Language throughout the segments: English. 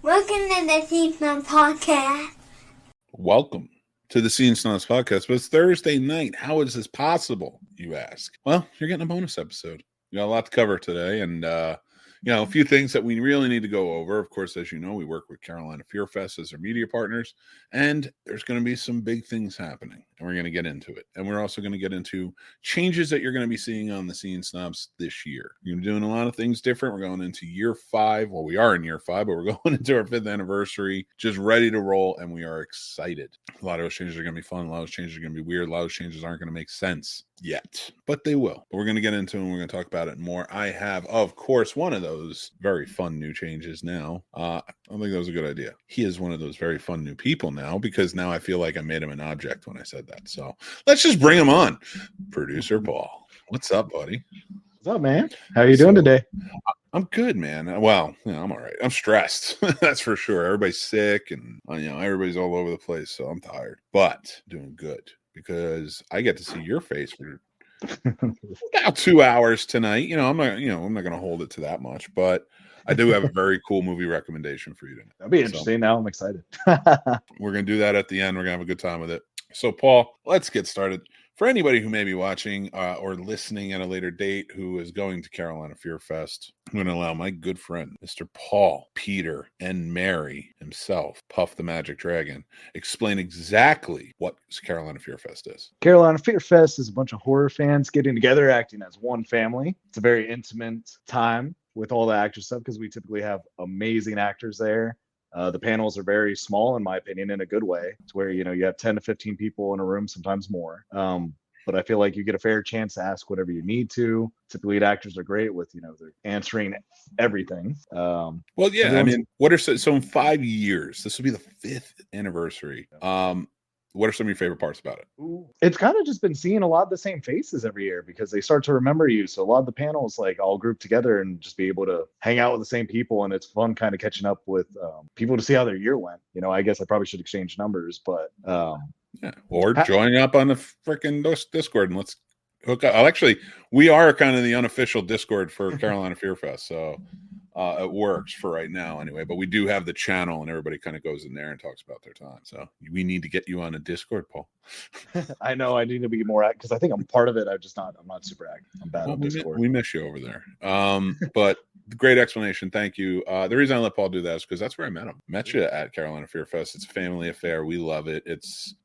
Welcome to the Scene Snobs podcast. Welcome to the Scene Snobs podcast. But it's Thursday night. How is this possible, you ask? Well, you're getting a bonus episode. We got a lot to cover today, and a few things that we really need to go over. Of course, as you know, we work with Carolina Fear Fest as our media partners, and there's going to be some big things happening, and we're going to get into it. And we're also going to get into changes that you're going to be seeing on the Scene Snobs this year. You're doing a lot of things different. We're going into year 5. Well, we are in year 5, but we're going into our 5th anniversary, just ready to roll, and we are excited. A lot of those changes are going to be fun. A lot of those changes are going to be weird. A lot of those changes aren't going to make sense yet, but they will. But we're going to get into it, and we're going to talk about it more. I have, of course, one of those very fun new changes now. I think that was a good idea. He is one of those very fun new people now, because now I feel like I made him an object when I said that. So let's just bring him on. Producer Paul. What's up, buddy? What's up, man? How are you doing today? I'm good, man. Well, I'm all right. I'm stressed. That's for sure. Everybody's sick, and everybody's all over the place, so I'm tired, but doing good because I get to see your face for about 2 hours tonight. I'm not going to hold it to that much, but I do have a very cool movie recommendation for you tonight. That'll be interesting. So, now I'm excited. We're going to do that at the end. We're going to have a good time with it. So, Paul, let's get started. For anybody who may be watching or listening at a later date who is going to Carolina Fear Fest, I'm going to allow my good friend, Mr. Paul, Peter, and Mary himself, Puff the Magic Dragon, explain exactly what Carolina Fear Fest is. Carolina Fear Fest is a bunch of horror fans getting together, acting as one family. It's a very intimate time with all the actor stuff because we typically have amazing actors there. The panels are very small, in my opinion, in a good way. It's where, you have 10 to 15 people in a room, sometimes more. But I feel like you get a fair chance to ask whatever you need to. Typically, actors are great with, they're answering everything. Well, yeah, so in 5 years, this will be the 5th anniversary. What are some of your favorite parts about it? It's kind of just been seeing a lot of the same faces every year because they start to remember you. So a lot of the panels all group together and just be able to hang out with the same people. And it's fun kind of catching up with people to see how their year went. I guess I probably should exchange numbers, but or join up on the freaking Discord and let's hook up. Actually, we are kind of the unofficial Discord for Carolina Fear Fest. So it works for right now anyway, but we do have the channel and everybody kind of goes in there and talks about their time. So we need to get you on a Discord, Paul. I know I need to be more active because I think I'm part of it. I'm not super active. I'm bad on Discord. We miss you over there. But great explanation. Thank you. The reason I let Paul do that is because that's where I met him. Met you at Carolina Fear Fest. It's a family affair. We love it.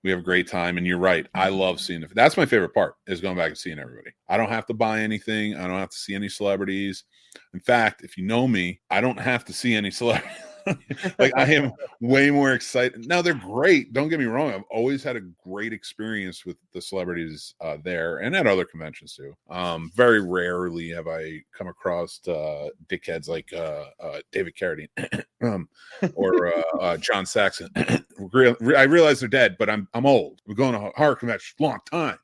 We have a great time. And you're right. I love seeing it. That's my favorite part is going back and seeing everybody. I don't have to buy anything. I don't have to see any celebrities. In fact, if you know me, I don't have to see any celebrities. I am way more excited. Now, they're great. Don't get me wrong. I've always had a great experience with the celebrities there and at other conventions too. Very rarely have I come across dickheads like David Carradine or John Saxon. I realize they're dead, but I'm old. We're going to a horror convention a long time.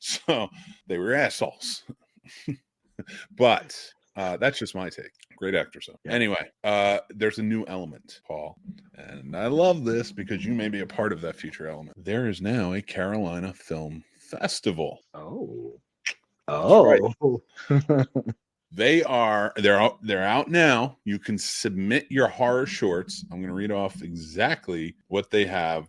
So they were assholes. But that's just my take. Great actor. So anyway, there's a new element, Paul, and I love this because you may be a part of that future element. There is now a Carolina Film Festival. Right. They're out now. You can submit your horror shorts. I'm going to read off exactly what they have.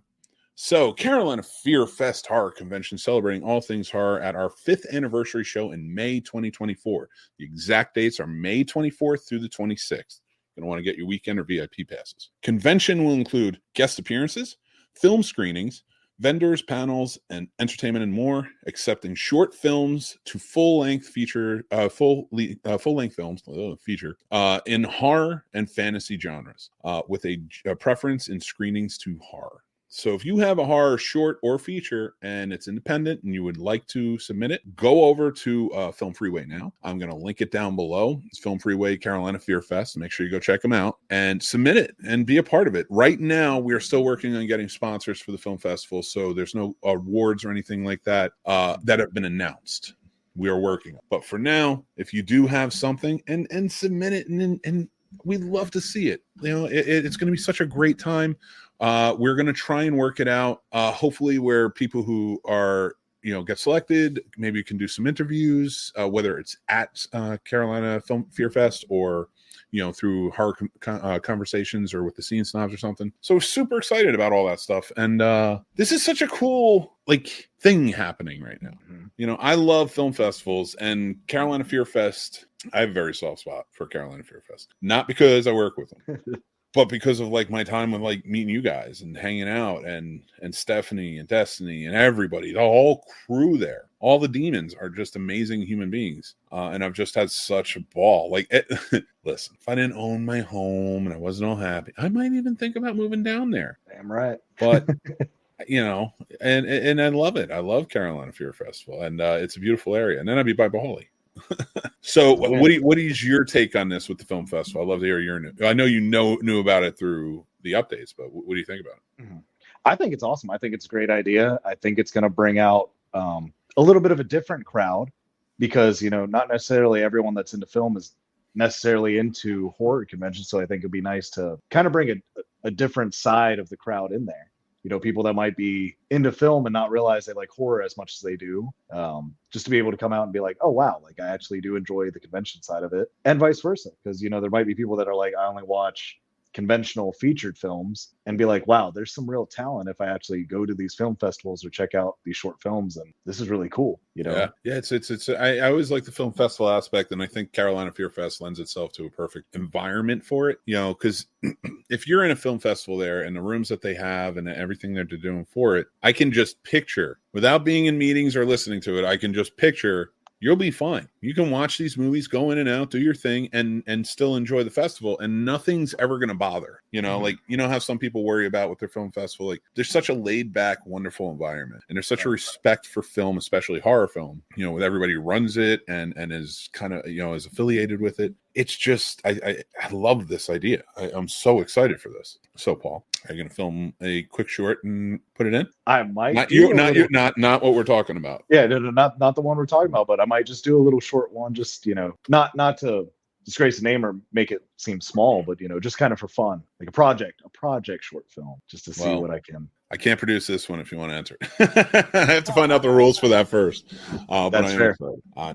So, Carolina Fear Fest Horror Convention, celebrating all things horror at our 5th anniversary show in May 2024. The exact dates are May 24th through the 26th. You're going to want to get your weekend or VIP passes. Convention will include guest appearances, film screenings, vendors, panels, and entertainment and more, accepting short films to full-length films feature in horror and fantasy genres, with a preference in screenings to horror. So if you have a horror short or feature and it's independent and you would like to submit it, go over to Film Freeway now. I'm going to link it down below. It's Film Freeway Carolina Fear Fest. Make sure you go check them out and submit it and be a part of it. Right now, we are still working on getting sponsors for the film festival, so there's no awards or anything like that that have been announced. We are working. But for now, if you do have something, and submit it, and we'd love to see it. It's going to be such a great time. We're going to try and work it out, hopefully where people who are get selected, maybe you can do some interviews, whether it's at Carolina Film Fear Fest or through horror conversations or with the Scene Snobs or something. So we're super excited about all that stuff. And this is such a cool thing happening right now. Mm-hmm. I love film festivals, and Carolina Fear Fest, I have a very soft spot for Carolina Fear Fest. Not because I work with them, but because of my time with meeting you guys and hanging out and Stephanie and Destiny and everybody, the whole crew there. All the demons are just amazing human beings. And I've just had such a ball. Listen, if I didn't own my home and I wasn't all happy, I might even think about moving down there. Damn right. But, and I love it. I love Carolina Fear Festival, and it's a beautiful area. And then I'd be by Baholi. So what is your take on this with the film festival? I'd love to hear your I know knew about it through the updates, but what do you think about it? Mm-hmm. I think it's awesome. I think it's a great idea. I think it's going to bring out a little bit of a different crowd, because not necessarily everyone that's into film is necessarily into horror conventions. So I think it'd be nice to kind of bring a different side of the crowd in there. People that might be into film and not realize they like horror as much as they do, just to be able to come out and be like, oh wow, I actually do enjoy the convention side of it, and vice versa. Because there might be people that are like, I only watch conventional featured films, and be like, wow, there's some real talent if I actually go to these film festivals or check out these short films, and this is really cool. Yeah, it's I always like the film festival aspect, and I think Carolina Fear Fest lends itself to a perfect environment for it. Because if you're in a film festival there and the rooms that they have and everything that they're doing for it, I can just picture, without being in meetings or listening to it, I can just picture you'll be fine. You can watch these movies, go in and out, do your thing, and still enjoy the festival, and nothing's ever going to bother. How some people worry about with their film festival. There's such a laid back, wonderful environment, and there's such a respect for film, especially horror film. With everybody who runs it and is kind of is affiliated with it. It's just I love this idea. I'm so excited for this. So Paul, are you going to film a quick short and put it in? I might. Not what we're talking about. Yeah, no, not the one we're talking about. But I might just do a little short one, just not to disgrace the name or make it seem small, but just kind of for fun, like a project short film, just to see what I can. I can't produce this one if you want to answer it. I have to find out the rules for that first. That's fair.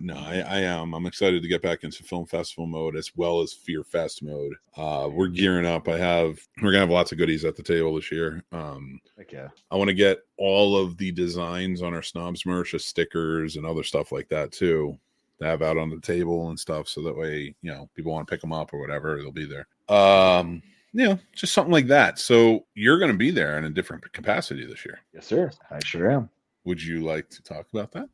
No, I am. I'm excited to get back into film festival mode as well as Fear Fest mode. We're gearing up. We're gonna have lots of goodies at the table this year. Heck yeah. I want to get all of the designs on our Snobs merch, stickers and other stuff like that too, to have out on the table and stuff, so that way people want to pick them up or whatever, they'll be there. Just something like that. So you're going to be there in a different capacity this year. Yes, sir. I sure am. Would you like to talk about that?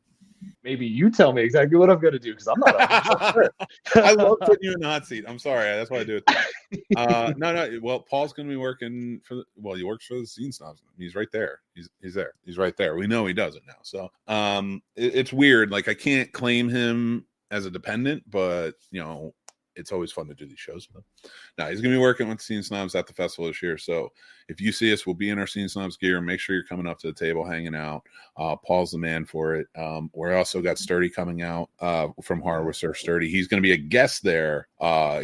Maybe you tell me exactly what I'm going to do, because I'm not sure. I love putting you in the hot seat. I'm sorry. That's why I do it. No. Well, Paul's going to be working he works for the Scene Snobs. He's right there. He's there. He's right there. We know he does it now. So it's weird. I can't claim him as a dependent, but it's always fun to do these shows with him. Now he's going to be working with Scene Snobs at the festival this year. So if you see us, we'll be in our Scene Snobs gear. Make sure you're coming up to the table, hanging out. Paul's the man for it. We're also got Sturdy coming out from Horror with Sir Sturdy. He's going to be a guest there. He'll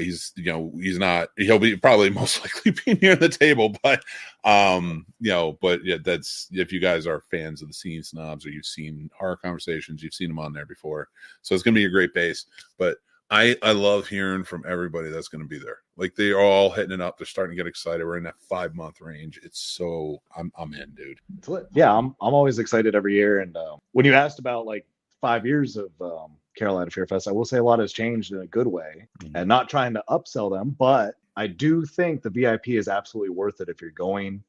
be probably most likely be near the table, but that's, if you guys are fans of the Scene Snobs or you've seen Horror Conversations, you've seen them on there before. So it's going to be a great base, but I love hearing from everybody that's going to be there. They're all hitting it up. They're starting to get excited. We're in that 5-month range. It's so I'm in, dude. It's lit. Yeah, I'm always excited every year. And when you asked about 5 years of Carolina Fear Fest, I will say a lot has changed in a good way. Mm-hmm. And not trying to upsell them, but I do think the VIP is absolutely worth it if you're going.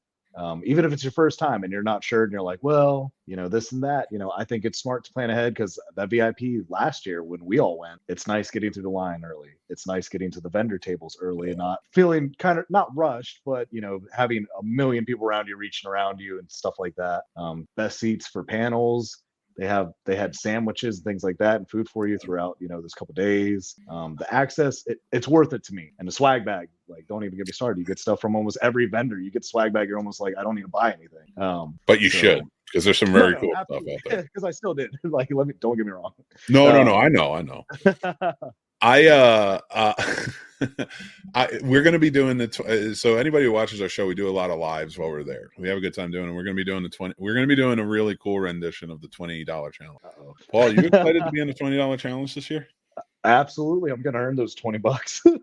Even if it's your first time and you're not sure and you're like, well, this and that, I think it's smart to plan ahead, because that VIP last year when we all went, it's nice getting through the line early. It's nice getting to the vendor tables early and not feeling kind of not rushed, but, having a million people around you reaching around you and stuff like that. Best seats for panels. They had sandwiches and things like that and food for you throughout, this couple of days. The access, it's worth it to me. And the swag bag, don't even get me started. You get stuff from almost every vendor. You get swag bag. You're almost like, I don't need to buy anything. But you should, because there's some very cool stuff out there. Because I still did. Don't get me wrong. No. I know. we're going to be doing so anybody who watches our show, we do a lot of lives while we're there. We have a good time doing it. We're going to be doing we're going to be doing a really cool rendition of the $20 challenge. Uh-oh. Paul, you excited to be in the $20 challenge this year? Absolutely. I'm gonna earn those $20.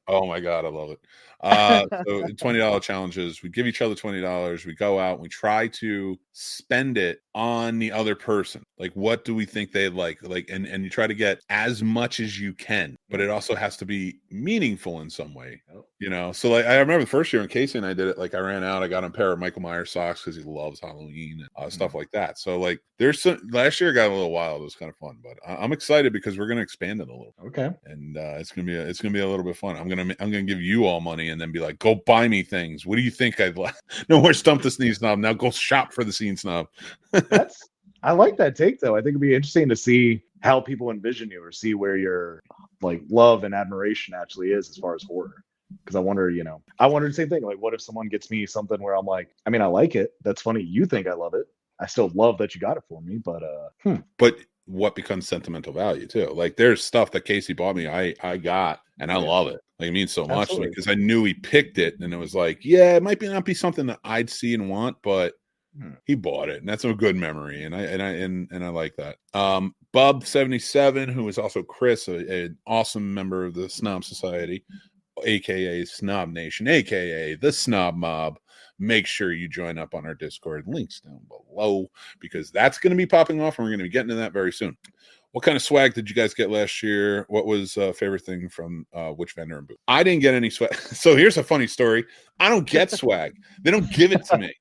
Oh my God, I love it. So $20 challenges, we give each other $20. We go out, we try to spend it on the other person. Like, what do we think they'd like? And you try to get as much as you can, but it also has to be meaningful in some way. You know, so like I remember the first year when Casey and I did it, like I ran out, I got him a pair of Michael Myers socks because he loves Halloween and stuff like that. So like last year got a little wild. It was kind of fun, but I'm excited because we're going to expand it a little. Okay. And it's gonna be a little bit fun. I'm gonna give you all money and then be like, go buy me things. What do you think I'd like? No more Stump the Scene Snob. Now go shop for the Scene Snob. I like that take though. I think it'd be interesting to see how people envision you or see where your like love and admiration actually is as far as horror. Because I wonder the same thing. Like, what if someone gets me something where I'm like, I mean, I like it. That's funny. You think I love it. I still love that you got it for me, but But what becomes sentimental value too? Like, there's stuff that Casey bought me, I got, and I love it. Like, it means so much to me because I knew he picked it, and it was like, yeah, it might not be something that I'd see and want, but he bought it, and that's a good memory, and I like that. Bub77, who is also Chris, an awesome member of the Snob Society, aka Snob Nation, aka the Snob Mob. Make sure you join up on our Discord. Links down below, because that's going to be popping off, and we're going to be getting to that very soon. What kind of swag did you guys get last year? What was favorite thing from which vendor and booth? I didn't get any swag. So here's a funny story. I don't get swag. They don't give it to me.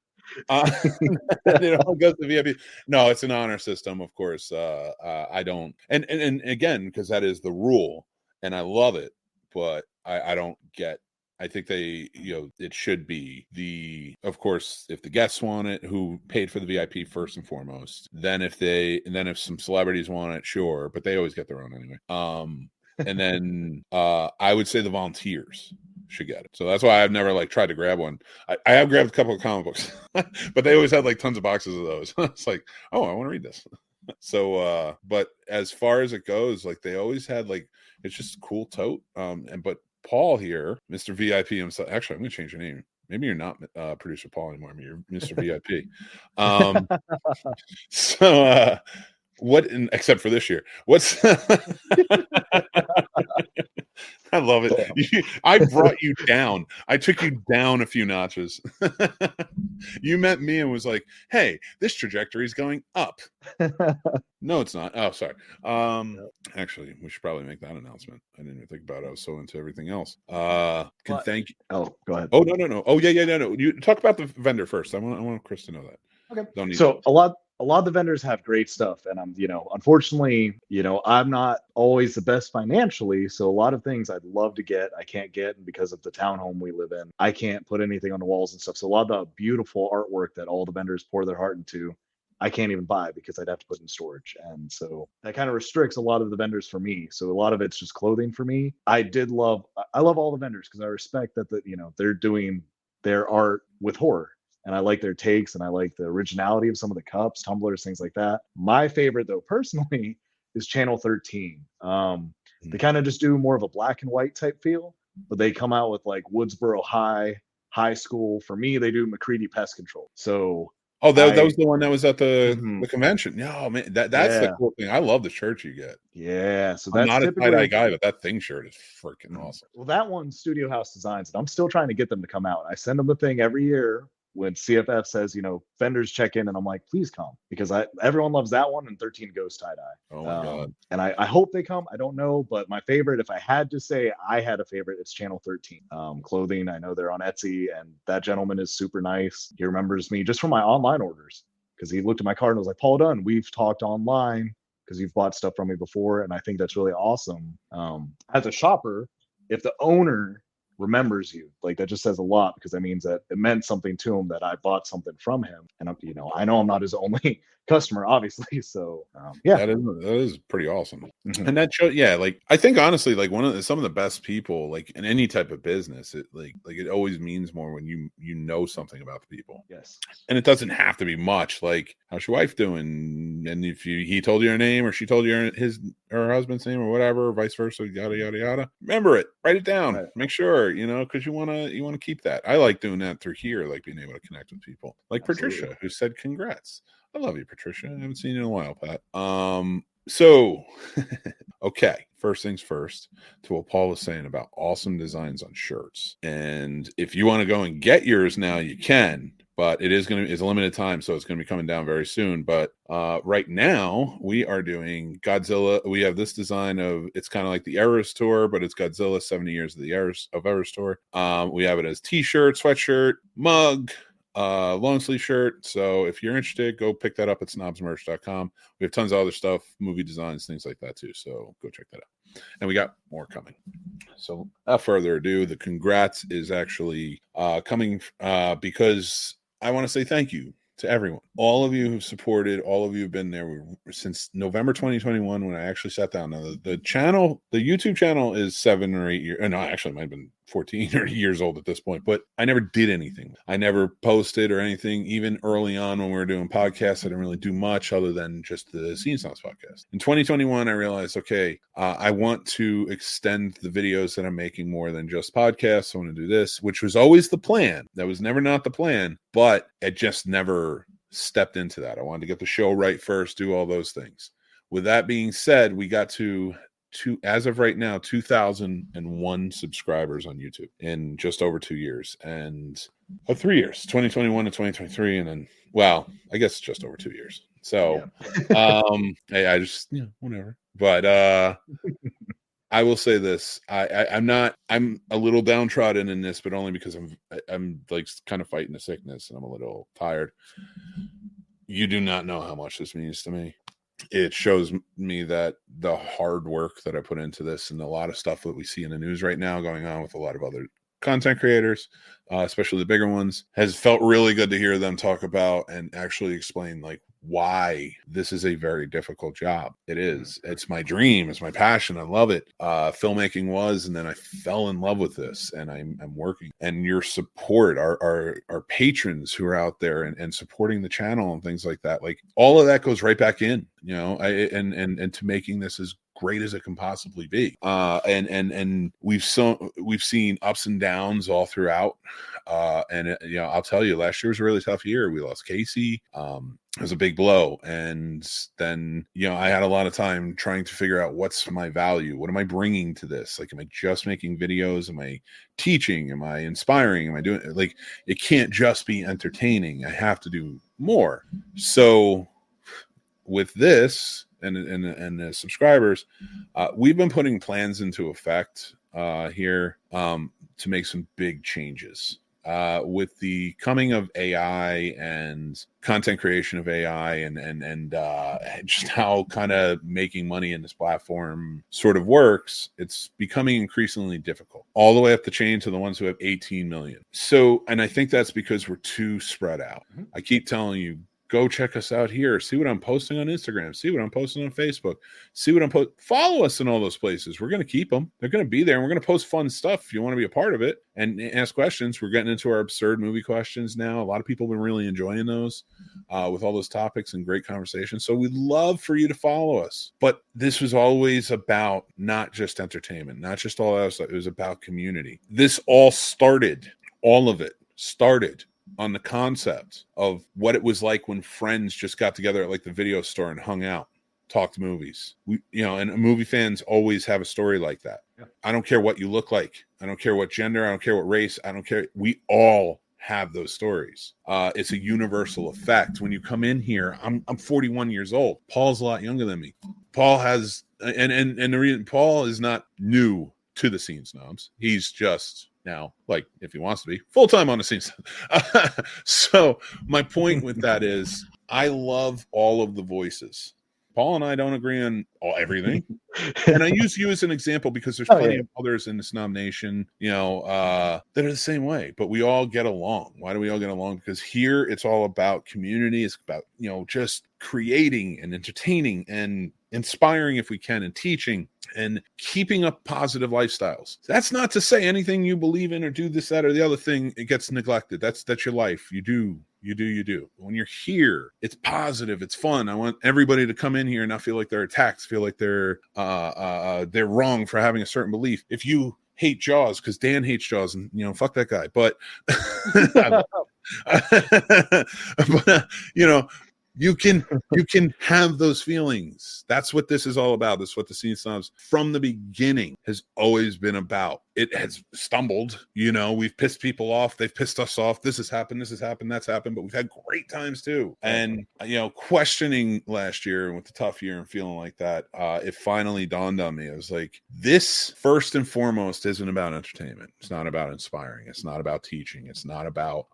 It all goes to VIP. No, it's an honor system, of course. I don't, and again, because that is the rule, and I love it, but I don't get. I think it should be of course, if the guests want it, who paid for the VIP first and foremost. Then if some celebrities want it, sure, but they always get their own anyway. And then I would say the volunteers should get it. So that's why I've never like tried to grab one. I have grabbed a couple of comic books, but they always had like tons of boxes of those. It's like, oh, I want to read this. So, but as far as it goes, like they always had like, it's just a cool tote. But Paul here, Mr. VIP himself. Actually, I'm going to change your name. Maybe you're not producer Paul anymore. I mean, you're Mr. VIP. So, except for this year, what's I love it. I brought you down. I took you down a few notches. You met me and was like, hey, this trajectory is going up. No, it's not. Oh, sorry. Actually, we should probably make that announcement. I didn't even think about it. I was so into everything else. Thank you. Oh, go ahead. Oh, no. Oh, yeah, no. You talk about the vendor first. I want Chris to know that. Okay. So a lot of the vendors have great stuff, and I'm, unfortunately, I'm not always the best financially. So a lot of things I'd love to get, I can't get, and because of the townhome we live in, I can't put anything on the walls and stuff. So a lot of the beautiful artwork that all the vendors pour their heart into, I can't even buy because I'd have to put in storage. And so that kind of restricts a lot of the vendors for me. So a lot of it's just clothing for me. I love all the vendors because I respect that they're doing their art with horror. And I like their takes, and I like the originality of some of the cups, tumblers, things like that. My favorite, though, personally, is Channel 13. They kind of just do more of a black and white type feel, but they come out with like Woodsboro High School. For me, they do McCready Pest Control. So that was the one that was at the convention. Yeah, man, that's the cool thing. I love the shirt you get. Yeah, so I'm that's not a tie-dye guy, but that thing shirt is freaking awesome. Well, that one Studio House designs it. I'm still trying to get them to come out. I send them the thing every year when CFF says, vendors check in, and I'm like, please come, because everyone loves that one and 13 Ghost tie-dye. Oh my God. And I hope they come. I don't know, but my favorite, if I had to say I had a favorite, it's Channel 13 clothing. I know they're on Etsy, and that gentleman is super nice. He remembers me just from my online orders, because he looked at my card and was like, Paul Dunn, we've talked online because you've bought stuff from me before, and I think that's really awesome. As a shopper, if the owner remembers you, like, that just says a lot, because that means that it meant something to him that I bought something from him. And I know I'm not his only customer, obviously. So yeah, that is pretty awesome. Mhm. And that show, yeah, like I think honestly, like some of the best people, like in any type of business, it like it always means more when you know something about the people. Yes. And it doesn't have to be much. Like, how's your wife doing? And if he told you her name, or she told you her husband's name, or whatever, or vice versa, yada yada yada. Remember it. Write it down. Right. Make sure, because you wanna keep that. I like doing that through here, like being able to connect with people, like Absolutely. Patricia, who said congrats. I love you, Patricia. I haven't seen you in a while, Pat. So okay, first things first, to what Paul was saying about awesome designs on shirts. And if you want to go and get yours now, you can, but it's a limited time, so it's gonna be coming down very soon. But right now we are doing Godzilla. We have this design of, it's kind of like the Eras tour, but it's Godzilla 70 years of the Eras tour. We have it as t-shirt, sweatshirt, mug, long sleeve shirt. So if you're interested, go pick that up at snobsmerch.com. We have tons of other stuff, movie designs, things like that too, so go check that out. And we got more coming. So without further ado, the congrats is actually coming because I want to say thank you to everyone, all of you who've supported, all of you have been there since November 2021 when I actually sat down. Now the YouTube channel is 7 or 8 years. No, actually it might have been 14 or years old at this point, but I never did anything. I never posted or anything. Even early on when we were doing podcasts, I didn't really do much other than just the Scene Snobs podcast. In 2021, I realized, okay, I want to extend the videos that I'm making more than just podcasts. I want to do this, which was always the plan. That was never not the plan, but it just never stepped into that. I wanted to get the show right first, do all those things. With that being said, we got to as of right now, 2,001 subscribers on YouTube in just over 2 years, and 3 years, 2021 to 2023, and then, well, I guess just over 2 years. So, hey, I just, whatever. But I will say this: I'm a little downtrodden in this, but only because I'm like kind of fighting a sickness and I'm a little tired. You do not know how much this means to me. It shows me that the hard work that I put into this, and a lot of stuff that we see in the news right now going on with a lot of other content creators, especially the bigger ones, has felt really good to hear them talk about and actually explain like why this is a very difficult job. It is. It's my dream. It's my passion. I love it. Filmmaking was, and then I fell in love with this, and I'm working. And your support, our patrons who are out there and supporting the channel and things like that, like all of that goes right back in, and to making this as great as it can possibly be. And we've seen ups and downs all throughout. I'll tell you, last year was a really tough year. We lost Casey. It was a big blow. And then, I had a lot of time trying to figure out what's my value. What am I bringing to this? Like, am I just making videos? Am I teaching? Am I inspiring? Am I doing, like, it can't just be entertaining. I have to do more. So with this and the subscribers, we've been putting plans into effect here to make some big changes. With the coming of AI and content creation of AI and just how kind of making money in this platform sort of works, it's becoming increasingly difficult, all the way up the chain to the ones who have 18 million. So, and I think that's because we're too spread out. I keep telling you, go check us out here. See what I'm posting on Instagram. See what I'm posting on Facebook. See what I'm follow us in all those places. We're going to keep them. They're going to be there, and we're going to post fun stuff if you want to be a part of it and ask questions. We're getting into our absurd movie questions now. A lot of people have been really enjoying those with all those topics and great conversations. So we'd love for you to follow us. But this was always about not just entertainment, not just all that stuff. It was about community. This all of it started on the concept of what it was like when friends just got together at like the video store and hung out, talked movies. And movie fans always have a story like that. Yeah. I don't care what you look like. I don't care what gender. I don't care what race. I don't care. We all have those stories. It's a universal effect. When you come in here, I'm 41 years old. Paul's a lot younger than me. Paul has, and the reason Paul is not new to the Scene Snobs. He's just now, like, if he wants to be full-time on the Scene. So my point with that is I love all of the voices. Paul and I don't agree on everything. And I use you as an example because there's plenty of others in the Snob Nation, that are the same way, but we all get along. Why do we all get along? Because here it's all about community. It's about, just creating and entertaining and inspiring if we can, and teaching and keeping up positive lifestyles. That's not to say anything you believe in or do this, that, or the other thing, it gets neglected. That's your life. You do. When you're here, it's positive, it's fun. I want everybody to come in here and not feel like they're attacked, feel like they're wrong for having a certain belief. If you hate Jaws, because Dan hates Jaws, and fuck that guy, but but you can have those feelings. That's what this is all about. This is what the Scene Snobs from the beginning has always been about. It has stumbled, we've pissed people off, they've pissed us off. This has happened, that's happened, but we've had great times too. And questioning last year with the tough year and feeling like that, it finally dawned on me. I was like, this first and foremost isn't about entertainment. It's not about inspiring. It's not about teaching. It's not about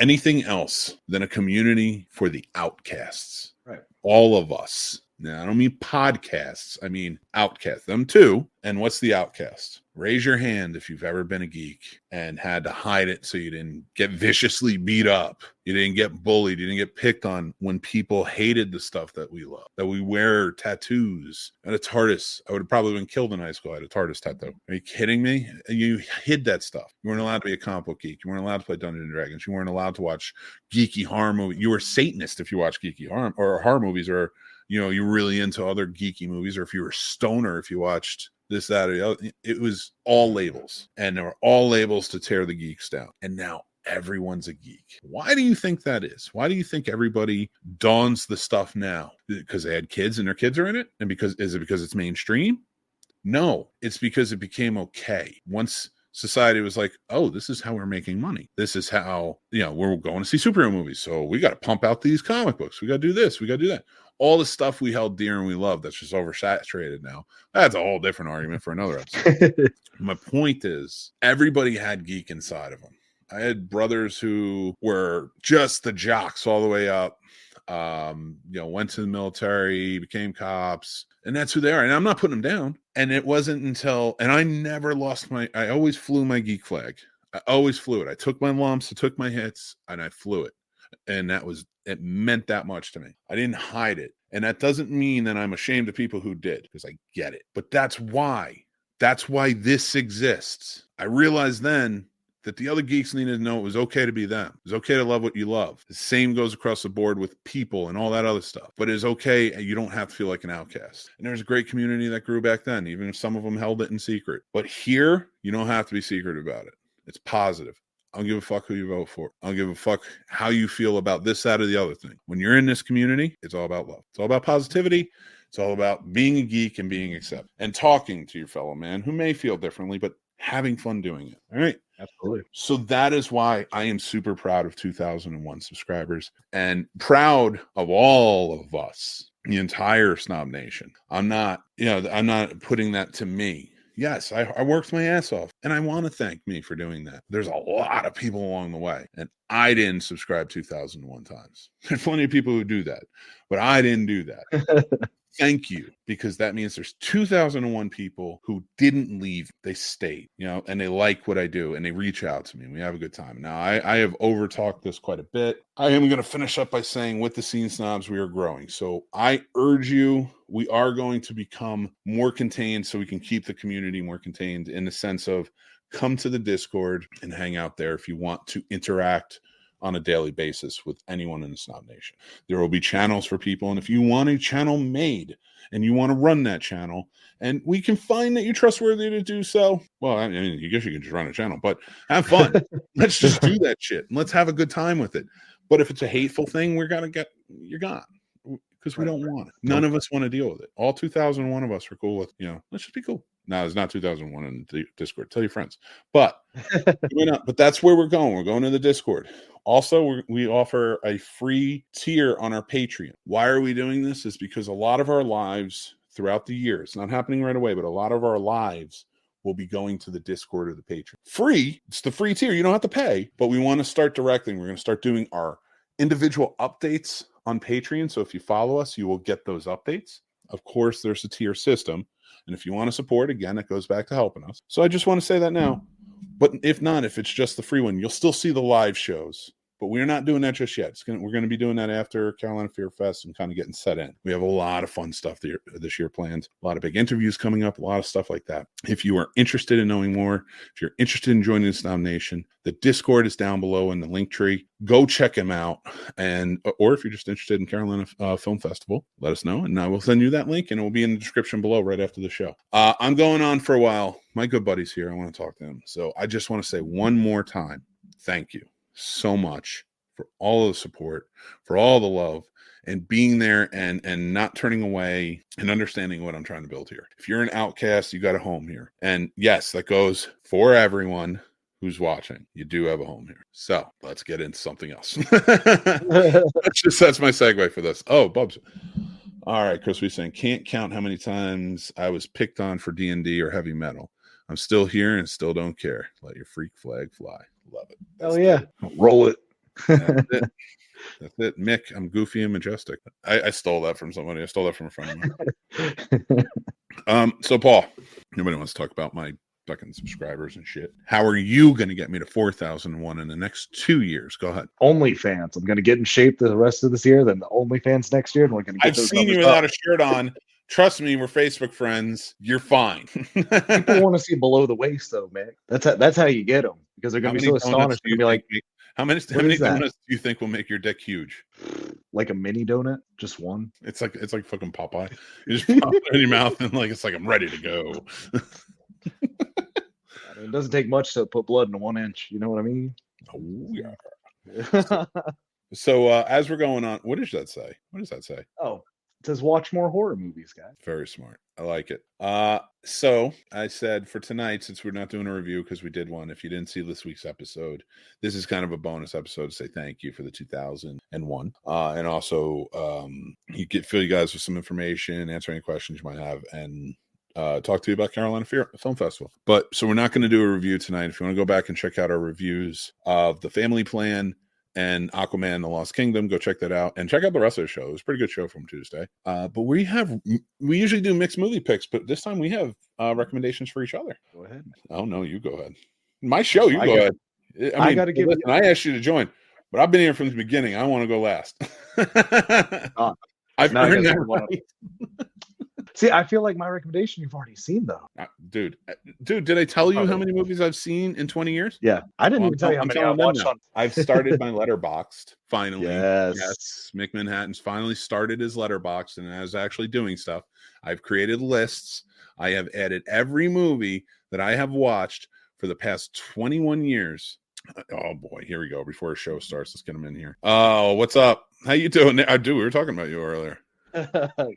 anything else than a community for the outcasts. Right. All of us. Now, I don't mean podcasts. I mean outcasts. Them too. And what's the outcast? Raise your hand if you've ever been a geek and had to hide it so you didn't get viciously beat up. You didn't get bullied. You didn't get picked on when people hated the stuff that we love, that we wear tattoos and a TARDIS. I would have probably been killed in high school. I had a TARDIS tattoo. Are you kidding me? You hid that stuff. You weren't allowed to be a comic book geek. You weren't allowed to play Dungeons and Dragons. You weren't allowed to watch geeky horror movies. You were Satanist if you watched geeky horror movies, or you're really into other geeky movies, or if you were stoner, if you watched this, that, or the other. It was all labels, and there were all labels to tear the geeks down. And now everyone's a geek. Why do you think that is? Why do you think everybody dons the stuff now? Because they had kids and their kids are in it? And is it because it's mainstream? No, it's because it became okay. Once society was like, oh, this is how we're making money. This is how, we're going to see superhero movies. So we got to pump out these comic books. We got to do this. We got to do that. All the stuff we held dear and we love, that's just oversaturated now. That's a whole different argument for another episode. My point is, everybody had geek inside of them. I had brothers who were just the jocks all the way up. Went to the military, became cops, and that's who they are. And I'm not putting them down. And it wasn't until, and I never lost I always flew my geek flag. I always flew it. I took my lumps, I took my hits, and I flew it. And it meant that much to me. I didn't hide it. And that doesn't mean that I'm ashamed of people who did, because I get it. But that's why this exists. I realized then that the other geeks needed to know it was okay to be them. It was okay to love what you love. The same goes across the board with people and all that other stuff. But it's okay. You don't have to feel like an outcast. And there's a great community that grew back then, even if some of them held it in secret. But here, you don't have to be secret about it. It's positive. I don't give a fuck who you vote for. I don't give a fuck how you feel about this, that, or the other thing. When you're in this community, it's all about love. It's all about positivity. It's all about being a geek and being accepted and talking to your fellow man who may feel differently, but having fun doing it. All right. Absolutely. So that is why I am super proud of 2001 subscribers and proud of all of us, the entire Snob Nation. I'm not putting that to me. Yes, I worked my ass off, and I want to thank me for doing that. There's a lot of people along the way, and I didn't subscribe 2001 times. There's plenty of people who do that, but I didn't do that. Thank you, because that means there's 2001 people who didn't leave. They stayed, and they like what I do, and they reach out to me, and we have a good time. Now, I have over-talked this quite a bit. I am going to finish up by saying with the Scene Snobs, we are growing. So I urge you, we are going to become more contained so we can keep the community more contained in the sense of come to the Discord and hang out there if you want to interact on a daily basis with anyone in the Snob Nation. There will be channels for people, and if you want a channel made and you want to run that channel, and we can find that you're trustworthy to do so, well, I mean, I guess you can just run a channel, but have fun. Let's just do that shit, and let's have a good time with it. But if it's a hateful thing, you're gone, because we don't want it. None of us want to deal with it. All 2001 of us are cool with, let's just be cool. No, it's not 2001 in the Discord. Tell your friends. But but that's where we're going. We're going to the Discord. Also, we offer a free tier on our Patreon. Why are we doing this? Is because a lot of our lives throughout the year, it's not happening right away, but a lot of our lives will be going to the Discord or the Patreon. Free. It's the free tier. You don't have to pay, but we want to start directing. We're going to start doing our individual updates on Patreon. So if you follow us, you will get those updates. Of course, there's a tier system. And if you want to support, again, it goes back to helping us. So I just want to say that now. But if not, if it's just the free one, you'll still see the live shows. but we're not doing that just yet. We're going to be doing that after Carolina Fear Fest and kind of getting set in. We have a lot of fun stuff this year planned, a lot of big interviews coming up, a lot of stuff like that. If you are interested in knowing more, if you're interested in joining the Snob Nation, the Discord is down below in the link tree. Go check him out. Or if you're just interested in Carolina Film Festival, let us know, and I will send you that link, and it will be in the description below right after the show. I'm going on for a while. My good buddy's here. I want to talk to him. So I just want to say one more time, thank you so much for all the support, for all the love, and being there and not turning away and understanding what I'm trying to build here. If you're an outcast, you got a home here. And yes, that goes for everyone who's watching. You do have a home here. So let's get into something else. That's my segue for this. Oh, Bubs. All right, Chris, we're saying, can't count how many times I was picked on for D&D or heavy metal. I'm still here and still don't care. Let your freak flag fly. Love it. Hell yeah. Roll it. That's it. That's it. Mick, I'm goofy and majestic. I stole that from somebody. I stole that from a friend of mine. So, Paul, nobody wants to talk about my fucking subscribers and shit. How are you going to get me to 4,001 in the next 2 years? Go ahead. OnlyFans. I'm going to get in shape the rest of this year, then the OnlyFans next year. And we're going to get I've seen you without a shirt on. Trust me, we're Facebook friends. You're fine. People want to see below the waist, though, man. That's how you get them, because they're going to be so astonished. They're going to be like, how many donuts do you think will make your dick huge? Like a mini donut, just one. It's like fucking Popeye. You just pop it in your mouth and it's like I'm ready to go. I mean, it doesn't take much to put blood in a 1 inch. You know what I mean? Oh yeah. So as we're going on, what does that say? What does that say? Oh, it says watch more horror movies, guys. Very smart. I like it. So I said for tonight, since we're not doing a review because we did one, if you didn't see this week's episode, this is kind of a bonus episode to say thank you for the 2001. And also fill you guys with some information, answer any questions you might have, and talk to you about Carolina Film Festival. But so we're not going to do a review tonight. If you want to go back and check out our reviews of The Family Plan and Aquaman the Lost Kingdom, go check that out and check out the rest of the show. It was a pretty good show from Tuesday. But we usually do mixed movie picks, but this time we have recommendations for each other. Go ahead. Oh no, you go ahead. My show, you go ahead. I got to give it. I asked you to join, but I've been here from the beginning. I want to go last. I've earned that right. See, I feel like my recommendation you've already seen, though. Dude, did I tell you how many movies I've seen in 20 years? Yeah, I didn't even tell you how many I watched on. I've started my Letterboxd, finally. Yes. Mick Manhattan's finally started his Letterboxd and is actually doing stuff. I've created lists. I have added every movie that I have watched for the past 21 years. Oh, boy, here we go. Before the show starts, let's get him in here. Oh, what's up? How you doing? We were talking about you earlier.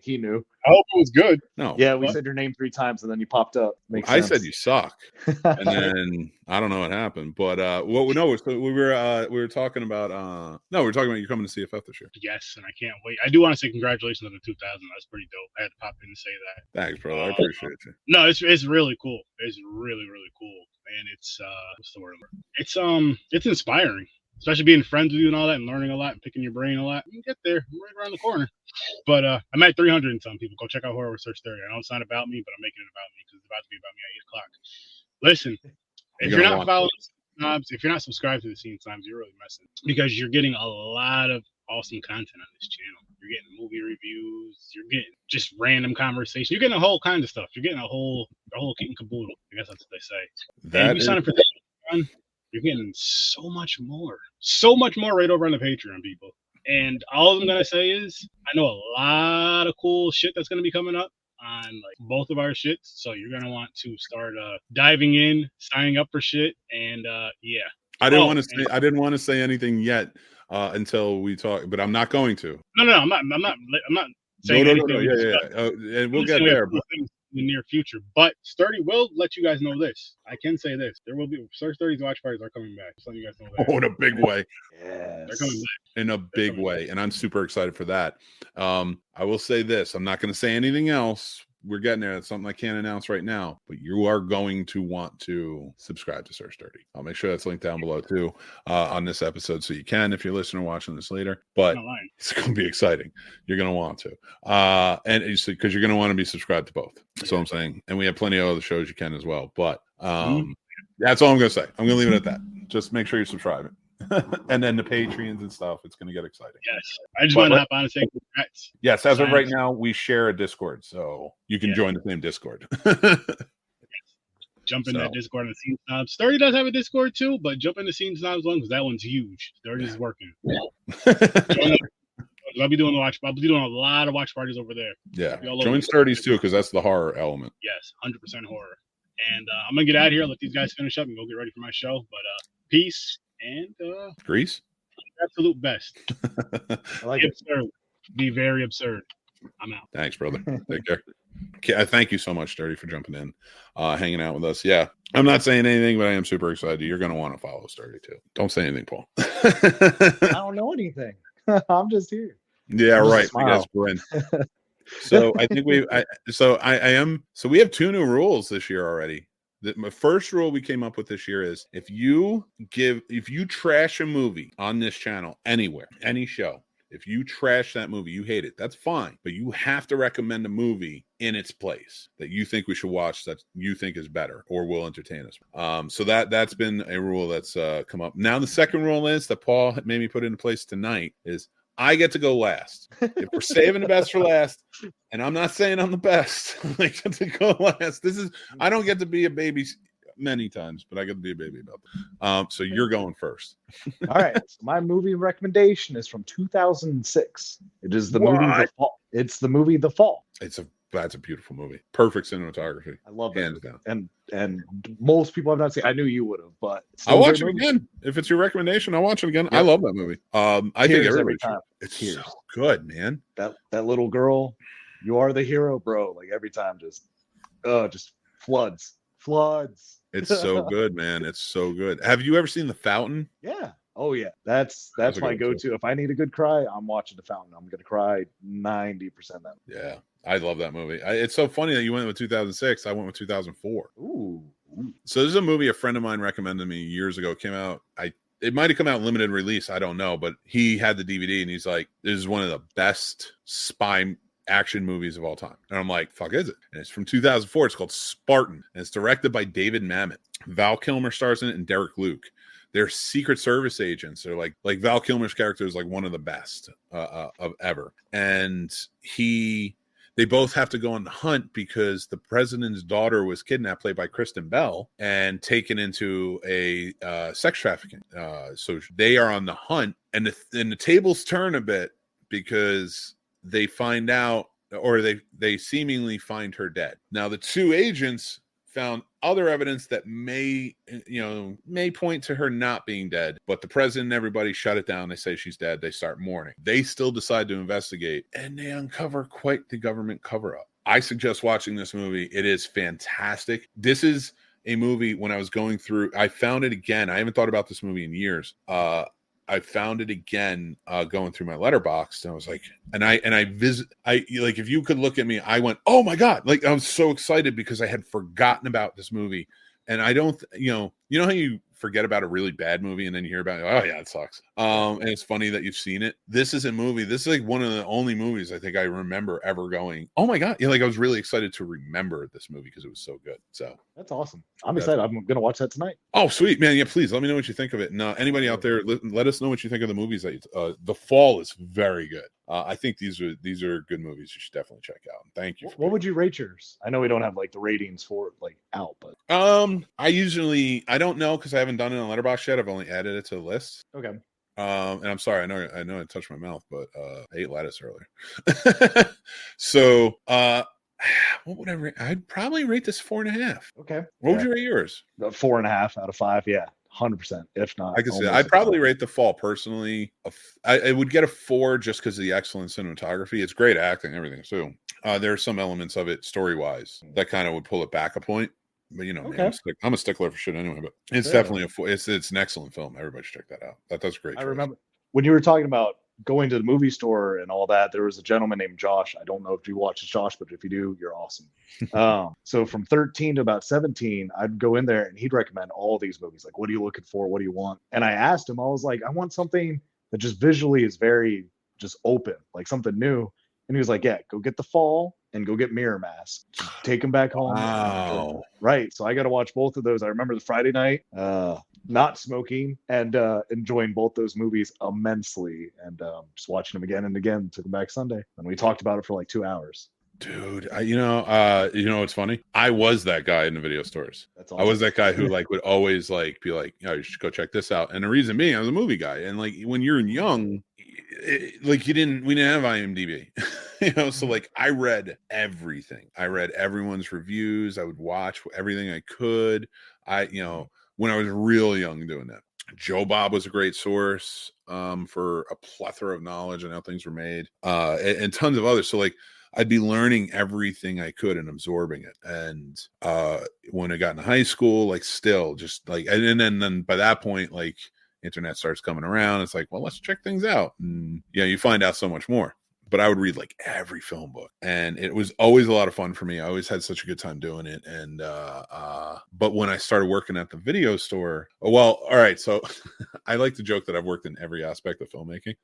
He knew. I hope it was good. No. Yeah, we said your name 3 times and then you popped up. Makes I sense. said you suck, and then I don't know what happened. But we were talking about we were talking about you coming to CFF this year. Yes, and I can't wait. I do want to say congratulations on the 2000. That's pretty dope. I had to pop in and say that. Thanks, brother. I appreciate you. No, it's really cool. It's really cool, and it's what's the word? It's inspiring. Especially being friends with you and all that, and learning a lot and picking your brain a lot. You can get there, right around the corner. But I'm at 300 and some people. Go check out Horror Research 30. I know it's not about me, but I'm making it about me because it's about to be about me at 8 o'clock. Listen, if you're not following Snobs, if you're not subscribed to the Scene Snobs, you're really messing, because you're getting a lot of awesome content on this channel. You're getting movie reviews. You're getting just random conversation. You're getting a whole kind of stuff. You're getting a whole kit and caboodle. I guess that's what they say. And if you sign up for that, you're getting so much more right over on the Patreon, people. And all I'm going to say is I know a lot of cool shit that's going to be coming up on both of our shits. So you're going to want to start diving in, signing up for shit. And yeah. I didn't want to say anything yet until we talk, but I'm not going to. No, I'm not saying anything. No. Yeah. And we'll get there. But in the near future, but Sturdy will let you guys know this. I can say this: there will be Search 30's watch parties are coming back. Just letting you guys know that. Oh, in a big way. Yes. They're coming back in a big way, and I'm super excited for that. I will say this: I'm not going to say anything else. We're getting there. That's something I can't announce right now, but you are going to want to subscribe to Search 30. I'll make sure that's linked down below too on this episode, so you can if you're listening or watching this later. But it's going to be exciting. You're going to want to, and because you're going to want to be subscribed to both. That's what I'm saying. And we have plenty of other shows you can as well. But that's all I'm going to say. I'm going to leave it at that. Just make sure you're subscribing. and then the Patreons and stuff. It's going to get exciting. Yes. I just But want to let- hop on and say congrats. Yes, as of right Thanks. now, we share a Discord, so you can Yeah. join the same Discord. Jump in So. that Discord on the Scene Snobs. Sturdy does have a Discord too, but jump in the Scene Snobs one because that one's huge. Sturdy's working. I'll be doing a lot of watch parties over there. Yeah, Y'all join over- Sturdy's too, because that's the horror element. Yes, 100% horror. And I'm gonna get out of here. Let these guys finish up and go get ready for my show. But peace and Grease? absolute best. I like Be it. absurd. Be very absurd. I'm out. Thanks, brother. Take care. Okay, thank you so much, Sturdy, for jumping in, hanging out with us. Yeah, I'm not saying anything, but I am super excited. You're going to want to follow Sturdy too. Don't say anything, Paul. I don't know anything. I'm just here. Yeah, Just right. I smile. guess, Bryn. So I think we have 2 new rules this year already. My first rule we came up with this year is if you trash a movie on this channel anywhere, any show, if you trash that movie, you hate it, that's fine. But you have to recommend a movie in its place that you think we should watch, that you think is better or will entertain us. So that's been a rule that's come up. Now the second rule is that Paul made me put into place tonight is I get to go last. If we're saving the best for last, and I'm not saying I'm the best, I get to go last. I don't get to be a baby many times, but I get to be a baby about. So you're going first. All right. So my movie recommendation is from 2006. It is the movie The Fall. It's the movie The Fall. That's a beautiful movie. Perfect cinematography. I love Hands that. down. And most people have not seen. I knew you would have, but I'll watch it again. If it's your recommendation, I'll watch it again. Yep. I love that movie. I think Tears everybody every should. time. It's Tears. so good, man. That little girl, you are the hero, bro. Like every time, just floods. It's so good, man. It's so good. Have you ever seen The Fountain? Yeah. Oh yeah. That's a my good one, go-to. If I need a good cry, I'm watching The Fountain. I'm gonna cry 90% of them. Yeah, I love that movie. It's so funny that you went with 2006. I went with 2004. Ooh. So this is a movie a friend of mine recommended me years ago. It came out. It might have come out limited release. I don't know, but he had the DVD and he's like, "This is one of the best spy action movies of all time." And I'm like, "Fuck is it?" And it's from 2004. It's called Spartan, and it's directed by David Mamet. Val Kilmer stars in it, and Derek Luke. They're Secret Service agents. They're like Val Kilmer's character is like one of the best of ever. And they both have to go on the hunt because the president's daughter was kidnapped, played by Kristen Bell, and taken into a sex trafficking. So they are on the hunt, and the tables turn a bit because they find out, or they seemingly find her dead. Now the 2 agents found other evidence that may point to her not being dead, but the president and everybody shut it down. They say she's dead. They start mourning. They still decide to investigate, and they uncover quite the government cover-up. I suggest watching this movie. It is fantastic. This is a movie, when I was going through, I found it again. I haven't thought about this movie in years. I found it again going through my letterbox, and I was like, if you could look at me, I went, oh my God. Like, I was so excited because I had forgotten about this movie. And I don't, you know how you forget about a really bad movie and then you hear about it, oh yeah, it sucks. And it's funny that you've seen it. This is a movie. This is like one of the only movies I think I remember ever going, oh my God. Like I was really excited to remember this movie because it was so good. So That's awesome. I'm excited. I'm gonna watch that tonight. Oh, sweet, man. Yeah, please let me know what you think of it. And anybody out there, let us know what you think of the movies. The Fall is very good. I think these are good movies you should definitely check out. Thank you. What would you rate yours? I know we don't have like the ratings for like out, but I don't know because I haven't done it on Letterboxd yet. I've only added it to the list. okay. And I'm sorry, I know I touched my mouth, but I ate lettuce earlier. So what would I rate? I'd probably rate this 4.5. Okay. What would you rate yours? 4.5 out of 5. Yeah, 100%. If not, I could say almost I'd a probably 5. rate The Fall personally. I would get a 4 just because of the excellent cinematography. It's great acting, everything too. There are some elements of it story wise that kind of would pull it back a point. But you know, Okay. I'm a stickler for shit anyway. But it's Fair definitely it's an excellent film. Everybody should check that out. That's great. I choice. remember when you were talking about going to the movie store and all that. There was a gentleman named Josh. I don't know if you watch Josh, but if you do, you're awesome. So from 13 to about 17, I'd go in there and he'd recommend all these movies. Like, what are you looking for? What do you want? And I asked him, I was like, I want something that just visually is very just open, like something new. And he was like, yeah, go get The Fall. and go get Mirror Mask. Take them back home. Wow. Right. So I got to watch both of those. I remember the Friday night, not smoking and enjoying both those movies immensely, and just watching them again and again. Took them back Sunday, and we talked about it for like 2 hours. Dude, you know what's funny? I was that guy in the video stores. That's I awesome. was that guy who like would always like be like, "Oh, you should go check this out." And the reason being, I was a movie guy, and like when you're young, we didn't have IMDb, So like I read everything. I read everyone's reviews. I would watch everything I could. When I was real young doing that. Joe Bob was a great source for a plethora of knowledge on how things were made, and tons of others. So like I'd be learning everything I could and absorbing it. And when I got into high school, like still just like, and then by that point, like internet starts coming around. It's like, well, let's check things out. And you find out so much more. But I would read like every film book, and it was always a lot of fun for me. I always had such a good time doing it. And but when I started working at the video store, well, all right. So I like to joke that I've worked in every aspect of filmmaking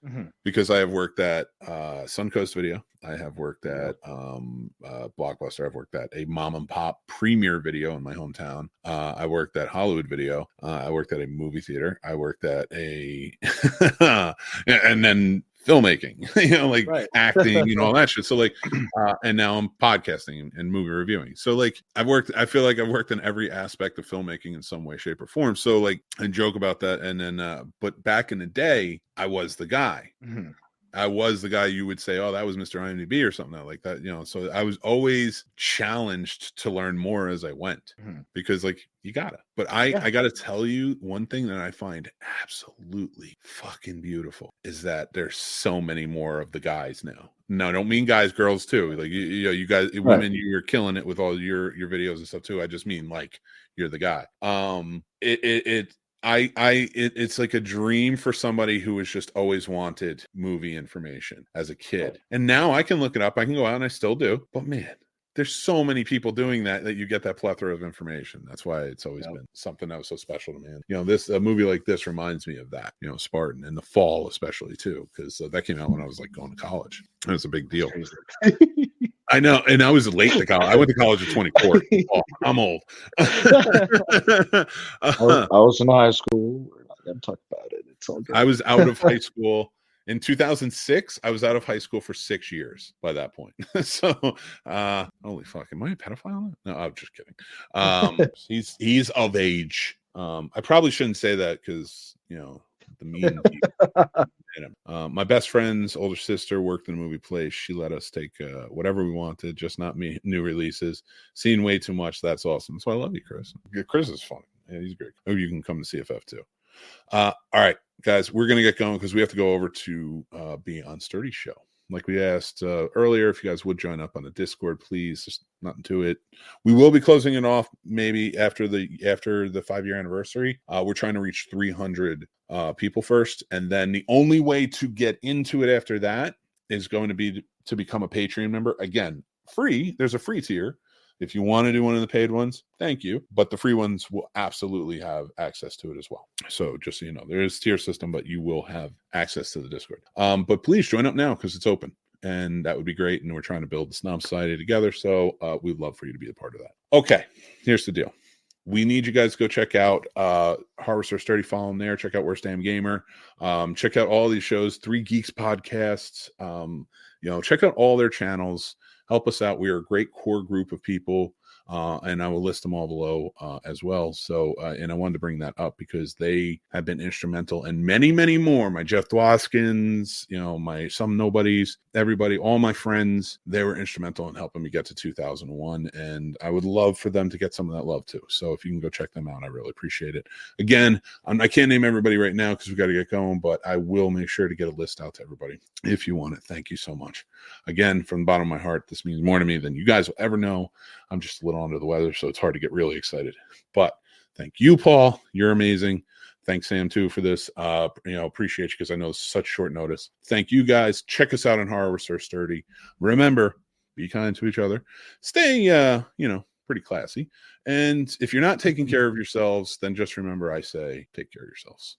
because I have worked at Suncoast Video. I have worked at Blockbuster. I've worked at a mom and pop premiere video in my hometown. I worked at Hollywood Video. I worked at a movie theater. I worked at a and then filmmaking, like Right. acting and all that shit. So like, and now I'm podcasting and movie reviewing. So like I feel like I've worked in every aspect of filmmaking in some way, shape or form. So like I joke about that. And then, but back in the day, I was the guy. I was the guy you would say, oh, that was Mr. IMDb or something like that, so I was always challenged to learn more as I went because like you gotta, but I gotta tell you one thing that I find absolutely fucking beautiful is that there's so many more of the guys now. No, I don't mean guys, girls too. Like, you guys, women, you're killing it with all your videos and stuff too. I just mean like, you're the guy. It's like a dream for somebody who has just always wanted movie information as a kid. And now I can look it up. I can go out and I still do. But man, there's so many people doing that you get that plethora of information. That's why it's always been something that was so special to me. And, a movie like this reminds me of that, Spartan in the fall, especially too, because that came out when I was like going to college. It was a big deal. I know. And I was late to college. I went to college at 24. Oh, I'm old. I was in high school. We're not going to talk about it. It's all good. I was out of high school. In 2006, I was out of high school for 6 years by that point. So, holy fuck, am I a pedophile? No, I'm just kidding. He's of age. I probably shouldn't say that because, the mean people. My best friend's older sister worked in a movie place. She let us take whatever we wanted, just not me. New releases. Seen way too much. That's awesome. So I love you, Chris. Chris is funny. Yeah, he's great. Maybe you can come to CFF too. All right, guys, we're going to get going because we have to go over to be on Sturdy's show. Like we asked earlier, if you guys would join up on the Discord, please. There's nothing to it. We will be closing it off maybe after the 5-year anniversary. We're trying to reach 300 people first, and then the only way to get into it after that is going to be to become a Patreon member. Again, free. There's a free tier. If you want to do one of the paid ones, thank you. But the free ones will absolutely have access to it as well. So just so you know, there is a tier system, but you will have access to the Discord. But please join up now because it's open. And that would be great. And we're trying to build the Snob Society together. So we'd love for you to be a part of that. Okay, here's the deal. We need you guys to go check out Harvester Sturdy, follow them there. Check out Worst Damn Gamer. Check out all these shows, 3 Geeks podcasts. Check out all their channels. Help us out. We are a great core group of people, and I will list them all below as well. So, and I wanted to bring that up because they have been instrumental, and many, many more. My Jeff Dwoskins, my Some Nobodies, everybody, all my friends, they were instrumental in helping me get to 2001, and I would love for them to get some of that love too. So if you can go check them out, I really appreciate it. Again, I can't name everybody right now because we got to get going, but I will make sure to get a list out to everybody if you want it. Thank you so much. Again, from the bottom of my heart, this means more to me than you guys will ever know. I'm just a little under the weather, so it's hard to get really excited. But thank you, Paul. You're amazing. Thanks, Sam, too, for this. Appreciate you because I know it's such short notice. Thank you, guys. Check us out on Horror with Sturdy. Remember, be kind to each other. Stay, pretty classy. And if you're not taking care of yourselves, then just remember I say, take care of yourselves.